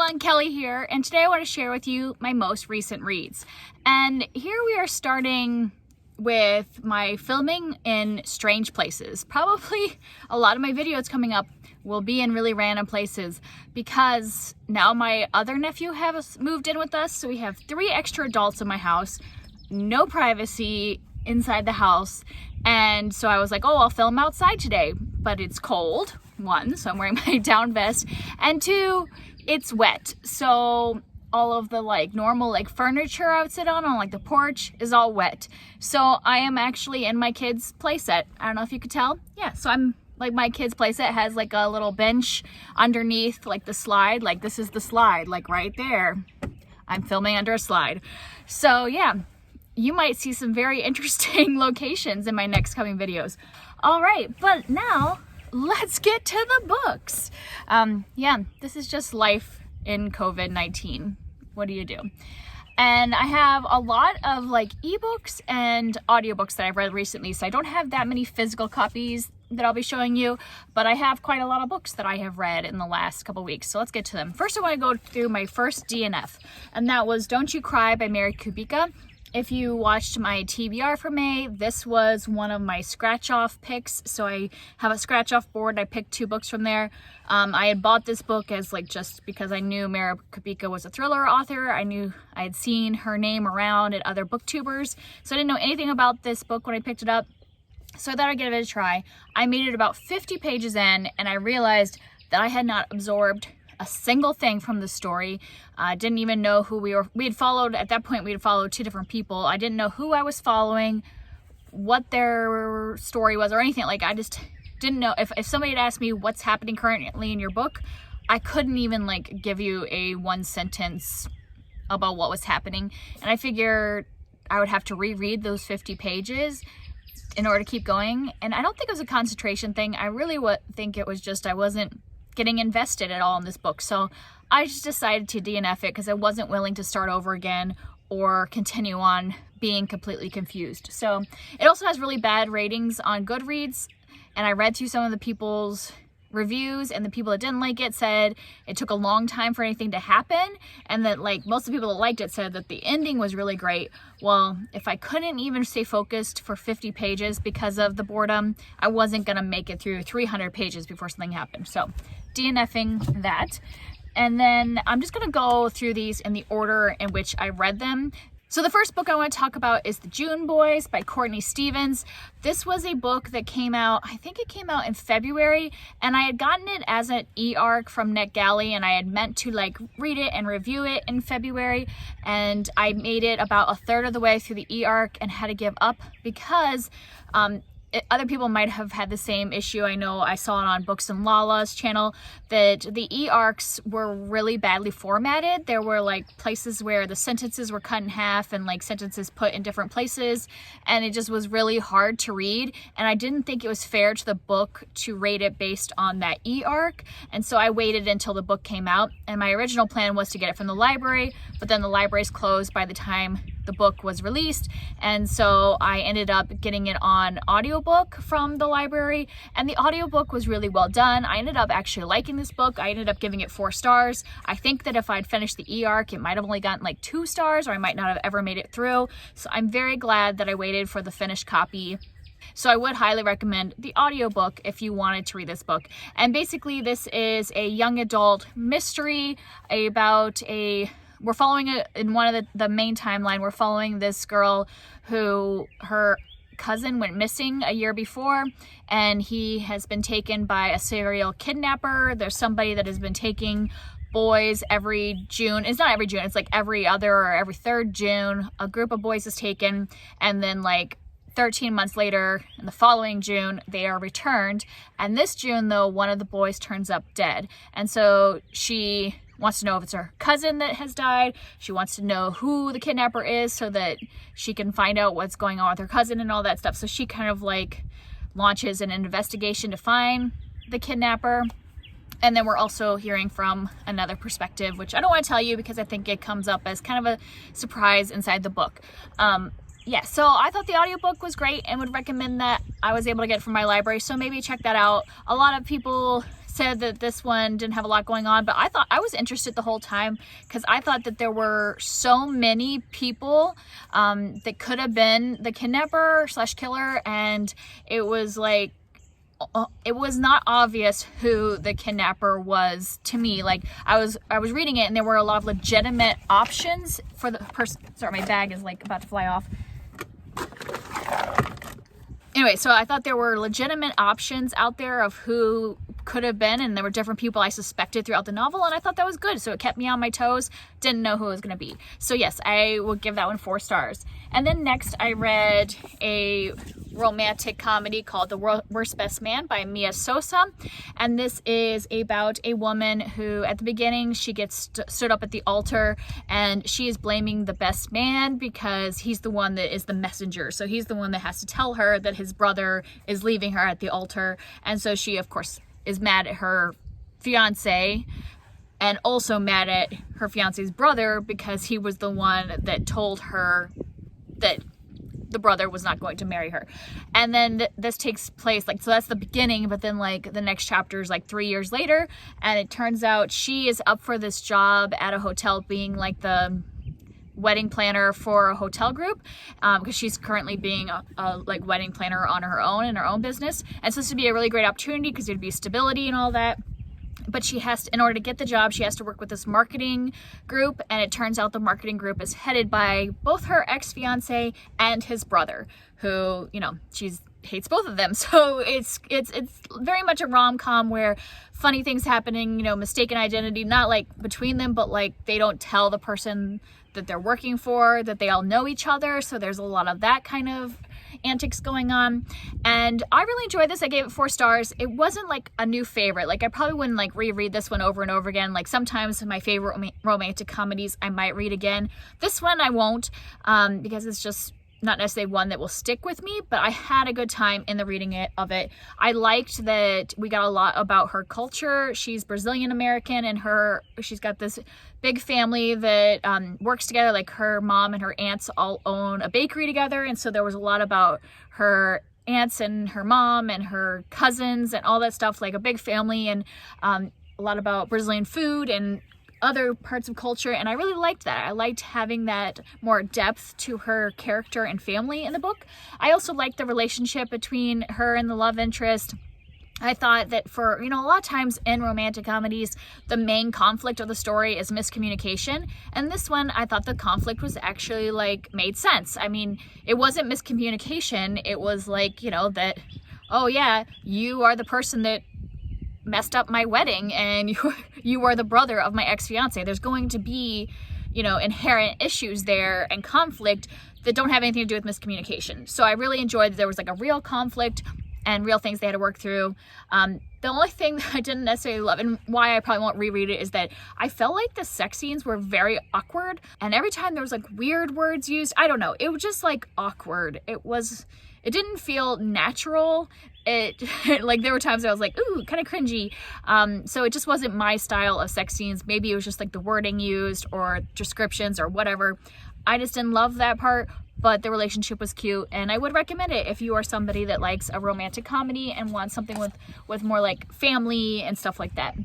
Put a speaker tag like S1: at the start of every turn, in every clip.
S1: everyone, Kelly here, and today I want to share with you my most recent reads. And here we are starting with my filming in strange places. Probably a lot of my videos coming up will be in really random places because now my other nephew has moved in with us, so we have 3 extra adults in my house, no privacy inside the house, and so I was like, oh, I'll film outside today, but it's cold, 1, so I'm wearing my down vest, and 2, it's wet, so all of the normal furniture I would sit on like the porch is all wet. So I am actually in my kids' playset. I don't know if you could tell. Yeah, so I'm my kids' playset has a little bench underneath the slide. This is the slide, right there. I'm filming under a slide. So yeah, you might see some very interesting locations in my next coming videos. All right, but now let's get to the books. Yeah, this is just life in COVID-19. What do you do? And I have a lot of ebooks and audiobooks that I've read recently, so I don't have that many physical copies that I'll be showing you, but I have quite a lot of books that I have read in the last couple weeks, so let's get to them. First, I want to go through my first DNF, and that was Don't You Cry by Mary Kubica. If you watched my TBR for May, this was one of my scratch-off picks. So I have a scratch-off board. I picked 2 books from there. I had bought this book as just because I knew Mary Kubica was a thriller author. I knew I had seen her name around at other booktubers. So I didn't know anything about this book when I picked it up. So I thought I'd give it a try. I made it about 50 pages in, and I realized that I had not absorbed a single thing from the story. I didn't even know who we had followed. At that point, we had followed 2 different people. I didn't know who I was following, what their story was, or anything. I just didn't know. If somebody had asked me what's happening currently in your book, I couldn't even give you a 1 sentence about what was happening. And I figured I would have to reread those 50 pages in order to keep going. And I don't think it was a concentration thing. I really think it was just I wasn't getting invested at all in this book. So I just decided to DNF it because I wasn't willing to start over again or continue on being completely confused. So it also has really bad ratings on Goodreads, and I read through some of the people's reviews, and the people that didn't like it said it took a long time for anything to happen, and that most of the people that liked it said that the ending was really great. Well, if I couldn't even stay focused for 50 pages because of the boredom, I wasn't gonna make it through 300 pages before something happened. So DNFing that. And then I'm just gonna go through these in the order in which I read them. So the first book I want to talk about is The June Boys by Courtney Stevens. This was a book that came out, I think it came out in February, and I had gotten it as an e-arc from NetGalley, and I had meant to read it and review it in February, and I made it about a third of the way through the e-arc and had to give up because other people might have had the same issue. I know I saw it on Books and Lala's channel that the e-arcs were really badly formatted. There were places where the sentences were cut in half and sentences put in different places, and it just was really hard to read, and I didn't think it was fair to the book to rate it based on that e-arc, and so I waited until the book came out, and my original plan was to get it from the library, but then the library's closed by the time the book was released, and so I ended up getting it on audiobook from the library, and the audiobook was really well done. I ended up actually liking this book. I ended up giving it 4 stars. I think that if I'd finished the e-arc, it might have only gotten 2 stars, or I might not have ever made it through. So I'm very glad that I waited for the finished copy. So I would highly recommend the audiobook if you wanted to read this book. And basically this is a young adult mystery about we're following it in one of the main timeline. We're following this girl who her cousin went missing a year before, and he has been taken by a serial kidnapper. There's somebody that has been taking boys every June. It's not every June, it's every other or every 3rd June. A group of boys is taken, and then 13 months later, in the following June, they are returned. And this June, though, one of the boys turns up dead. And so she wants to know if it's her cousin that has died. She wants to know who the kidnapper is so that she can find out what's going on with her cousin and all that stuff. So she kind of launches an investigation to find the kidnapper. And then we're also hearing from another perspective, which I don't want to tell you because I think it comes up as kind of a surprise inside the book. Yeah, so I thought the audiobook was great and would recommend that. I was able to get it from my library, so maybe check that out. A lot of people said that this one didn't have a lot going on, but I was interested the whole time because I thought that there were so many people that could have been the kidnapper / killer, and it was like, it was not obvious who the kidnapper was to me. Like, I was reading it and there were a lot of legitimate options for the person. Sorry, my bag is like about to fly off. Anyway, so I thought there were legitimate options out there of who could have been, and there were different people I suspected throughout the novel, and I thought that was good. So it kept me on my toes, didn't know who it was going to be. So yes, I will give that one 4 stars. And then next I read a romantic comedy called The Worst Best Man by Mia Sosa. And this is about a woman who, at the beginning, she gets stood up at the altar and she is blaming the best man because he's the one that is the messenger. So he's the one that has to tell her that his brother is leaving her at the altar. And so she, of course, is mad at her fiance and also mad at her fiance's brother because he was the one that told her that the brother was not going to marry her. And then this takes place, like, so that's the beginning, but then like the next chapter is like 3 years later, and it turns out she is up for this job at a hotel being like the wedding planner for a hotel group, because she's currently being a like wedding planner on her own in her own business, and so this would be a really great opportunity because there'd be stability and all that. But she has to, in order to get the job, she has to work with this marketing group, and it turns out the marketing group is headed by both her ex-fiance and his brother, who, you know, she's hates both of them. So it's very much a rom-com where funny things happening, you know, mistaken identity, not like between them, but like they don't tell the person that they're working for that they all know each other. So there's a lot of that kind of antics going on, and I really enjoyed this. I gave it 4 stars. It wasn't like a new favorite. Like, I probably wouldn't like reread this one over and over again. Like, sometimes my favorite romantic comedies I might read again. This one I won't, because it's just not necessarily one that will stick with me, but I had a good time in the reading of it. I liked that we got a lot about her culture. She's Brazilian American, and she's got this big family that works together. Like, her mom and her aunts all own a bakery together, and so there was a lot about her aunts and her mom and her cousins and all that stuff, like a big family, and a lot about Brazilian food and other parts of culture, and I really liked that. I liked having that more depth to her character and family in the book. I also liked the relationship between her and the love interest. I thought that for, you know, a lot of times in romantic comedies, the main conflict of the story is miscommunication. And this one, I thought the conflict was actually, like, made sense. I mean, it wasn't miscommunication. It was like, you know, that, oh yeah, you are the person that messed up my wedding, and you are the brother of my ex-fiance. There's going to be, you know, inherent issues there and conflict that don't have anything to do with miscommunication. So I really enjoyed that there was like a real conflict and real things they had to work through. The only thing that I didn't necessarily love, and why I probably won't reread it, is that I felt like the sex scenes were very awkward, and every time there was like weird words used, I don't know, it was just like awkward. It didn't feel natural. Like, there were times I was like, ooh, kind of cringy. So it just wasn't my style of sex scenes. Maybe it was just like the wording used or descriptions or whatever. I just didn't love that part, but the relationship was cute, and I would recommend it if you are somebody that likes a romantic comedy and wants something with more like family and stuff like that.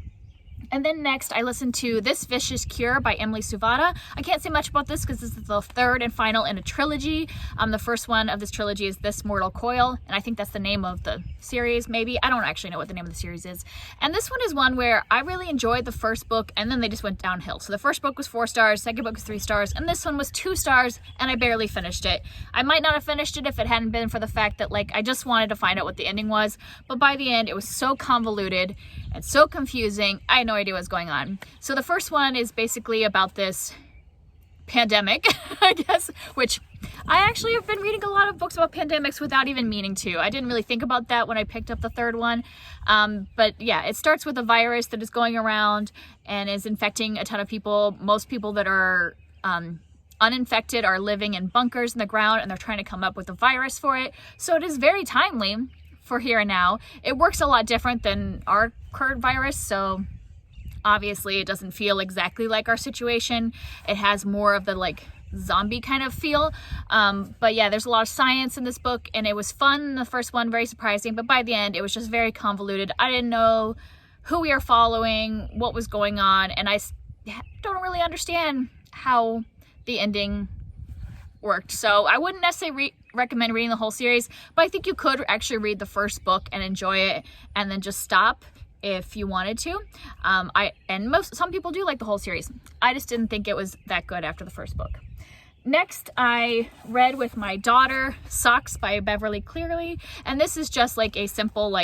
S1: And then next, I listened to This Vicious Cure by Emily Suvada. I can't say much about this because this is the third and final in a trilogy. The first one of this trilogy is This Mortal Coil, and I think that's the name of the series, maybe. I don't actually know what the name of the series is. And this one is one where I really enjoyed the first book, and then they just went downhill. So the first book was 4 stars, second book was 3 stars, and this one was 2 stars, and I barely finished it. I might not have finished it if it hadn't been for the fact that, like, I just wanted to find out what the ending was, but by the end, it was so convoluted and so confusing, I had no idea what was going on. So the first one is basically about this pandemic, I guess, which I actually have been reading a lot of books about pandemics without even meaning to. I didn't really think about that when I picked up the third one. But yeah, it starts with a virus that is going around and is infecting a ton of people. Most people that are uninfected are living in bunkers in the ground, and they're trying to come up with a virus for it. So it is very timely for here and now. It works a lot different than our current virus, so obviously it doesn't feel exactly like our situation. It has more of the like zombie kind of feel, but yeah, there's a lot of science in this book, and it was fun in the first one, very surprising, but by the end it was just very convoluted. I didn't know who we are following, what was going on, and I don't really understand how the ending worked. So I wouldn't necessarily recommend reading the whole series, but I think you could actually read the first book and enjoy it and then just stop if you wanted to. Some people do like the whole series. I just didn't think it was that good after the first book. Next, I read with my daughter Socks by Beverly Cleary, and this is just like a simple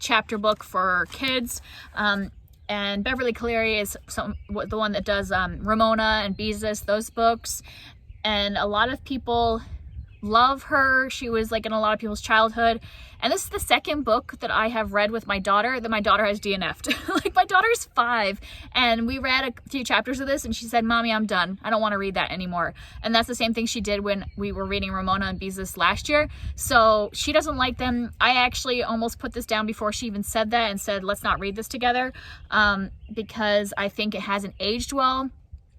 S1: chapter book for kids. And Beverly Cleary is the one that does Ramona and Beezus, those books. And a lot of people love her. She was like in a lot of people's childhood. And this is the second book that I have read with my daughter that my daughter has DNF'd. Like, my daughter's 5, and we read a few chapters of this and she said, "Mommy, I'm done. I don't want to read that anymore." And that's the same thing she did when we were reading Ramona and Beezus last year. So she doesn't like them. I actually almost put this down before she even said that and said, "Let's not read this together," because I think it hasn't aged well.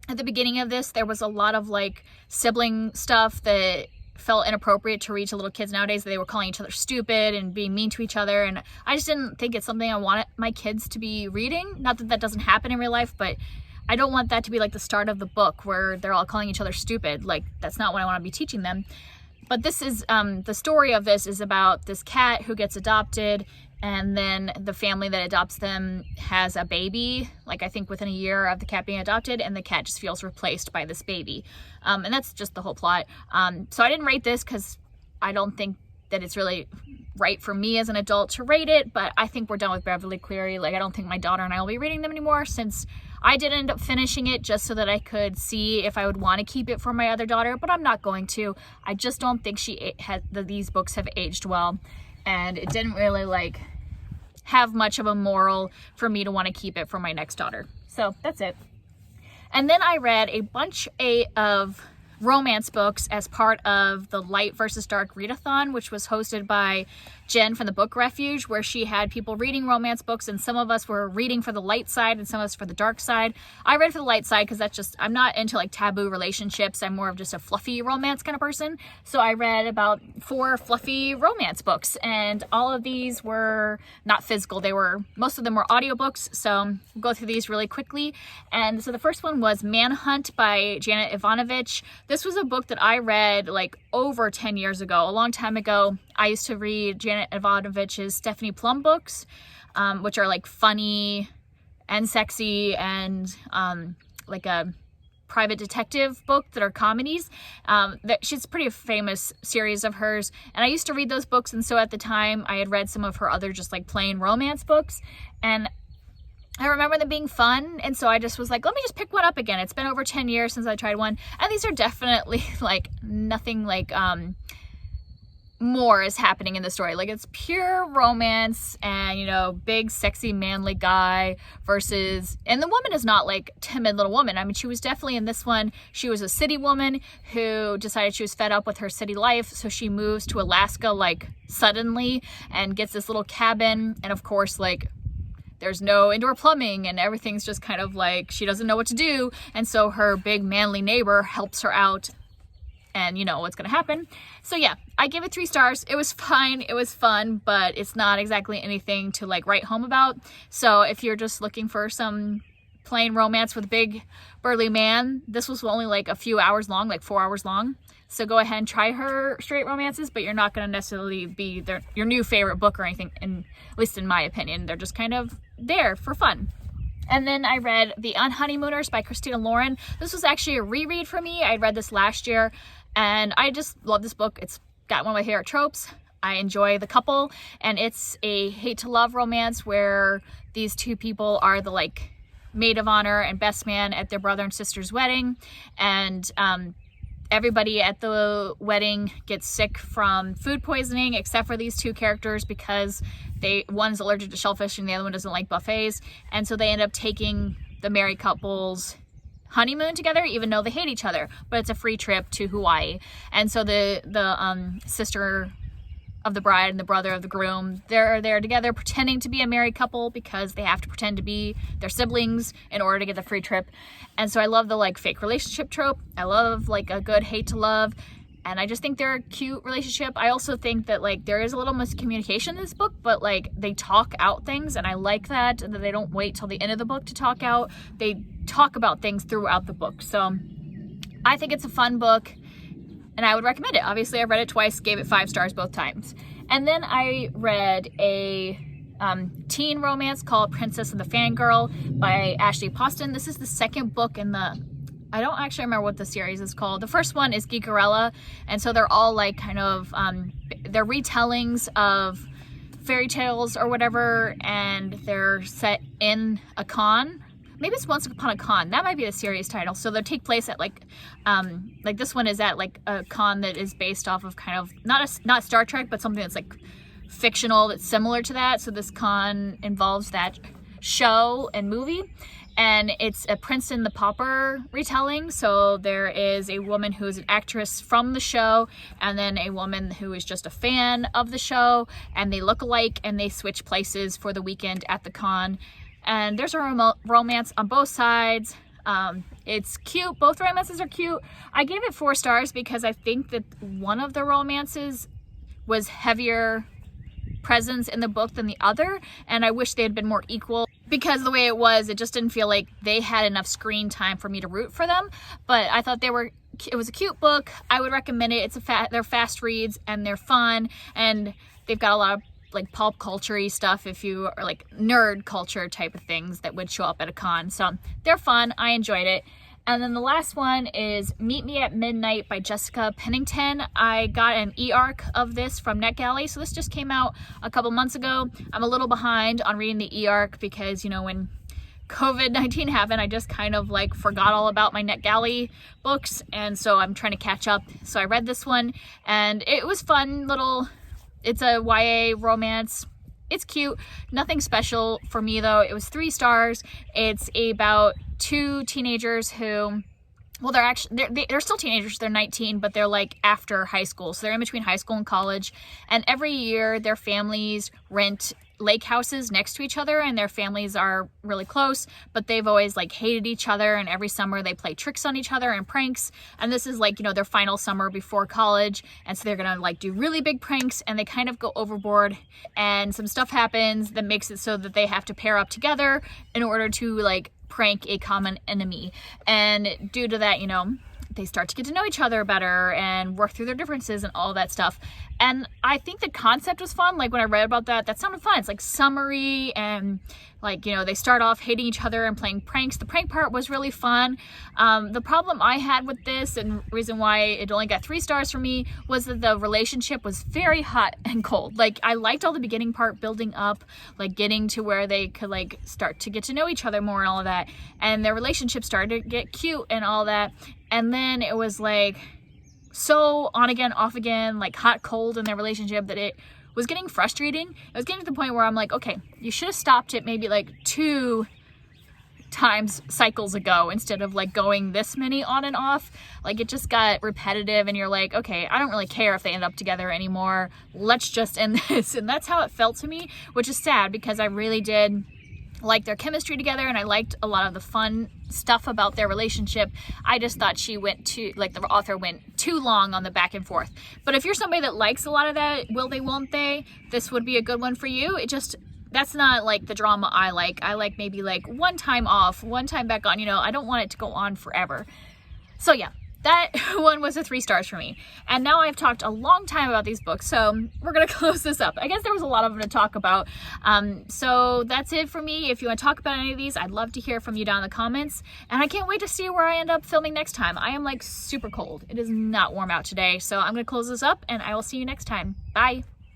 S1: At the beginning of this, there was a lot of like sibling stuff that felt inappropriate to read to little kids nowadays. They were calling each other stupid and being mean to each other, and I just didn't think it's something I wanted my kids to be reading. Not that that doesn't happen in real life, but I don't want that to be like the start of the book where they're all calling each other stupid. Like, that's not what I want to be teaching them. But this is the story of this is about this cat who gets adopted, and then the family that adopts them has a baby, like I think within a year of the cat being adopted, and the cat just feels replaced by this baby. And that's just the whole plot. So I didn't rate this because I don't think that it's really right for me as an adult to rate it, but I think we're done with Beverly Cleary. Like, I don't think my daughter and I will be reading them anymore, since I did end up finishing it just so that I could see if I would want to keep it for my other daughter, but I'm not going to. I just don't think these books have aged well, and it didn't really like have much of a moral for me to want to keep it for my next daughter. So that's it. And then I read a bunch of romance books as part of the Light versus Dark Readathon, which was hosted by Jenn from the Book Refuge, where she had people reading romance books, and some of us were reading for the light side and some of us for the dark side. I read for the light side because I'm not into like taboo relationships. I'm more of just a fluffy romance kind of person. So I read about 4 fluffy romance books, and all of these were not physical. Most of them were audiobooks. So we'll go through these really quickly. And so the first one was Manhunt by Janet Evanovich. This was a book that I read like over 10 years ago, a long time ago. I used to read Janet Evanovich's Stephanie Plum books, which are like funny and sexy and like a private detective book that are comedies. She's a pretty famous series of hers, and I used to read those books, and so at the time I had read some of her other just like plain romance books, and I remember them being fun, and so I just was like, let me just pick one up again. It's been over 10 years since I tried one, and these are definitely like nothing like more is happening in the story. Like, it's pure romance and, big, sexy, manly guy versus, and the woman is not like timid little woman. I mean, she was definitely in this one. She was a city woman who decided she was fed up with her city life. So she moves to Alaska like suddenly and gets this little cabin. And of course, like, there's no indoor plumbing and everything's just kind of like, she doesn't know what to do. And so her big manly neighbor helps her out, and you know what's gonna happen. So yeah, I give it 3 stars. It was fine, it was fun, but it's not exactly anything to like write home about. So if you're just looking for some plain romance with a big burly man, this was only like a few hours long, like 4 hours long. So go ahead and try her straight romances, but you're not gonna necessarily be your new favorite book or anything, at least in my opinion. They're just kind of there for fun. And then I read The Unhoneymooners by Christina Lauren. This was actually a reread for me. I read this last year, and I just love this book. It's got one of my favorite tropes. I enjoy the couple, and it's a hate to love romance where these 2 people are the like maid of honor and best man at their brother and sister's wedding, and everybody at the wedding gets sick from food poisoning except for these 2 characters, because one's allergic to shellfish and the other one doesn't like buffets, and so they end up taking the married couple's honeymoon together, even though they hate each other, but it's a free trip to Hawaii. And so the sister of the bride and the brother of the groom, they're there together pretending to be a married couple because they have to pretend to be their siblings in order to get the free trip. And so I love the like fake relationship trope. I love like a good hate to love. And I just think they're a cute relationship. I also think that like there is a little miscommunication in this book, but like they talk out things, and I like that, and that they don't wait till the end of the book to talk out. They talk about things throughout the book. So I think it's a fun book, and I would recommend it. Obviously, I read it twice, gave it 5 stars both times. And then I read a teen romance called Princess and the Fangirl by Ashley Poston. This is the second book in the, I don't actually remember what the series is called. The first one is Geekerella, and so they're all like kind of, they're retellings of fairy tales or whatever, and they're set in a con. Maybe it's Once Upon a Con. That might be the series title. So they take place at like this one is at like a con that is based off of kind of, not Star Trek, but something that's like fictional that's similar to that. So this con involves that show and movie. And it's a Prince and the Pauper retelling. So there is a woman who is an actress from the show, and then a woman who is just a fan of the show, and they look alike, and they switch places for the weekend at the con. And there's a romance on both sides. It's cute. Both romances are cute. I gave it 4 stars because I think that one of the romances was heavier presence in the book than the other, and I wish they had been more equal, because the way it was, it just didn't feel like they had enough screen time for me to root for them. But I thought it was a cute book. I would recommend it. They're fast reads, and they're fun, and they've got a lot of like pulp culture-y stuff, if you are like nerd culture type of things that would show up at a con. So they're fun. I enjoyed it. And then the last one is Meet Me at Midnight by Jessica Pennington. I got an e-arc of this from NetGalley, so this just came out a couple months ago. I'm a little behind on reading the e-arc because, you know, when COVID-19 happened, I just kind of like forgot all about my NetGalley books, and so I'm trying to catch up. So I read this one, and it was fun little, it's a YA romance. It's cute. Nothing special for me though. It was 3 stars. It's about 2 teenagers who, well, they're still teenagers. They're 19, but they're like after high school. So they're in between high school and college. And every year their families rent lake houses next to each other, and their families are really close, but they've always like hated each other, and every summer they play tricks on each other and pranks. And this is like, you know, their final summer before college, and so they're gonna like do really big pranks, and they kind of go overboard, and some stuff happens that makes it so that they have to pair up together in order to like prank a common enemy. And due to that, you know, they start to get to know each other better and work through their differences and all that stuff. And I think the concept was fun. Like when I read about that sounded fun. It's like summery, and like, you know, they start off hating each other and playing pranks. The prank part was really fun. The problem I had with this, and reason why it only got 3 stars for me, was that the relationship was very hot and cold. Like I liked all the beginning part building up, like getting to where they could like start to get to know each other more and all of that. And their relationship started to get cute and all that. And then it was like so on again, off again, like hot, cold in their relationship, that it was getting frustrating. It was getting to the point where I'm like, okay, you should have stopped it maybe like 2 times cycles ago instead of like going this many on and off. Like it just got repetitive, and you're like, okay, I don't really care if they end up together anymore. Let's just end this. And that's how it felt to me, which is sad because I really did like their chemistry together, and I liked a lot of the fun stuff about their relationship. I just thought she went too, like the author went too long on the back and forth. But if you're somebody that likes a lot of that, will they, won't they, this would be a good one for you. It just, that's not like the drama I like. I like maybe like one time off, one time back on, you know, I don't want it to go on forever. So yeah, that one was a 3 stars for me. And now I've talked a long time about these books, so we're gonna close this up. I guess there was a lot of them to talk about. So that's it for me. If you want to talk about any of these, I'd love to hear from you down in the comments. And I can't wait to see where I end up filming next time. I am like super cold. It is not warm out today. So I'm gonna close this up, and I will see you next time. Bye.